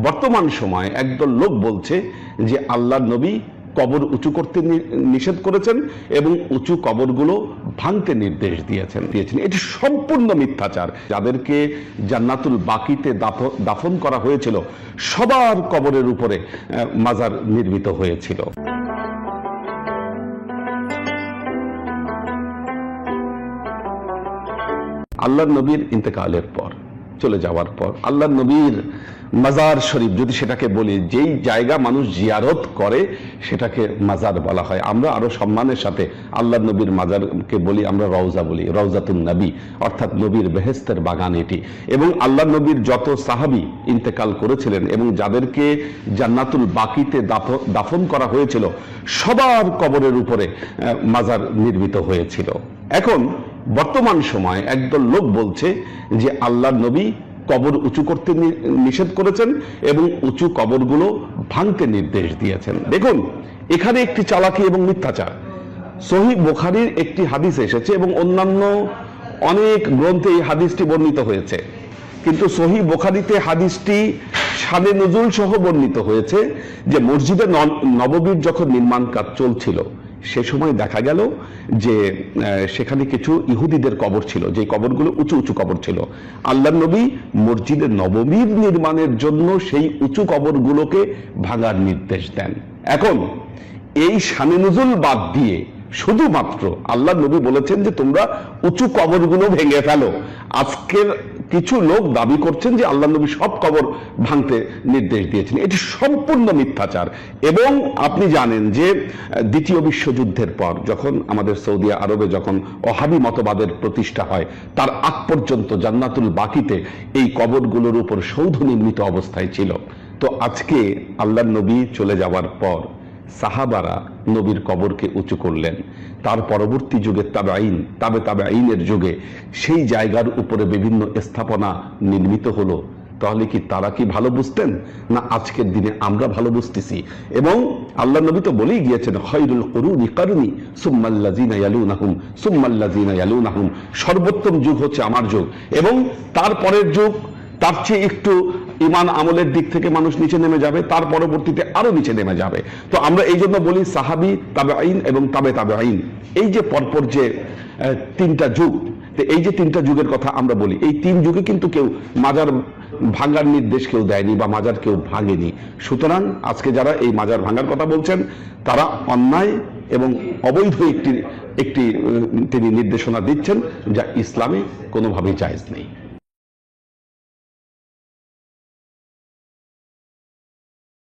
বর্তমান সময়ে একদল লোক বলছে যে আল্লাহর নবী কবর উঁচু করতে নিষেধ করেছেন এবং উঁচু কবরগুলো ভাঙতে নির্দেশ দিয়েছেন। এটি সম্পূর্ণ মিথ্যাচার। যাদেরকে জান্নাতুল বাকিতে দাফন করা হয়েছিল সবার কবরের উপরে মাজার নির্মিত হয়েছিল। আল্লাহর নবীর ইন্তেকালের পর, চলে যাওয়ার পর আল্লাহর নবীর মাজার শরীফ যদি সেটাকে বলি, যেই জায়গা মানুষ জিয়ারত করে সেটাকে মাজার বলা হয়। আমরা আরো সম্মানের সাথে আল্লাহর নবীর মাজারকে বলি, আমরা রওজা বলি, রওজাতুন নবী, অর্থাৎ নবীর বেহেশতের বাগান এটি। এবং আল্লাহর নবীর যত সাহাবী ইন্তেকাল করেছিলেন এবং যাদেরকে জান্নাতুল বাকিতে দাফন করা হয়েছিল সবার কবরের উপরে মাজার নির্মিত হয়েছিল। এখন বর্তমান সময়ে একদল লোক বলছে যে আল্লাহর নবী কবর উঁচু করতে নিষেধ করেছেন এবং উঁচু কবরগুলো ভাঙতে নির্দেশ দিয়েছেন। দেখুন, এখানে একটি চালাকি এবং মিথ্যাচার। সহিহ বুখারীর একটি হাদিস এসেছে এবং অন্যান্য অনেক গ্রন্থে এই হাদিসটি বর্ণিত হয়েছে, কিন্তু সহিহ বুখারীতে হাদিসটি শানে নুজুল সহ বর্ণিত হয়েছে যে মসজিদে নববীর যখন নির্মাণ কাজ চলছিল সে সময় দেখা গেল যে সেখানে কিছু ইহুদিদের কবর ছিল, যে কবরগুলো উঁচু উঁচু কবর ছিল। আল্লাহর নবী মসজিদে নববীর নির্মাণের জন্য সেই উঁচু কবরগুলোকে ভাঙার নির্দেশ দেন। এখন এই শানে নুজুল বাদ দিয়ে শুধুমাত্র আল্লাহর নবী বলেছেন যে তোমরা উঁচু কবরগুলো ভেঙে ফেলো। আজকের কিছু লোক দাবি করছেন যে আল্লাহর নবী সব কবর ভাঙতে নির্দেশ দিয়েছেন। এটি সম্পূর্ণ মিথ্যাচার। এবং আপনি জানেন যে দ্বিতীয় বিশ্বযুদ্ধের পর যখন আমাদের সৌদি আরবে যখন ওয়াহাবি মতবাদের প্রতিষ্ঠা হয়, তার আগ পর্যন্ত জান্নাতুল বাকিতে এই কবরগুলোর উপর সৌধ নির্মিত অবস্থায় ছিল। তো আজকে আল্লাহর নবী চলে যাওয়ার পর সাহাবারা নবীর কবরকে উঁচু করলেন। তার পরবর্তী যুগে তাবেঈনের যুগে সেই জায়গার উপরে বিভিন্ন স্থাপনা নির্মিত হলো। তাহলে কি তারা কি ভালো বুঝতেন, না আজকের দিনে আমরা ভালো বুঝতেছি? এবং আল্লাহর নবী তো বলেই গিয়েছেন, খায়রুল কুরুনি কারনি সুম্মাল্লাযিনা ইয়ালুনাহুম সুম্মাল্লাযিনা ইয়ালুনাহুম, সর্বোত্তম যুগ হচ্ছে আমার যুগ, এবং তারপরের যুগ তার চেয়ে একটু ইমান আমলের দিক থেকে মানুষ নিচে নেমে যাবে, তার পরবর্তীতে আরো নিচে নেমে যাবে। তো আমরা এই জন্য বলি সাহাবী, তাবেঈন এবং তাবেঈন, এই যে পরপর যে তিনটা যুগ, এই যে তিনটা যুগের কথা আমরা বলি, এই তিন যুগে কিন্তু কেউ মাজার ভাঙার নির্দেশ কেউ দেয়নি বা মাজার কেউ ভাঙেনি। সুতরাং আজকে যারা এই মাজার ভাঙার কথা বলছেন তারা অন্যায় এবং অবৈধ একটি তিনি নির্দেশনা দিচ্ছেন, যা ইসলামে কোনোভাবেই জায়েজ নেই।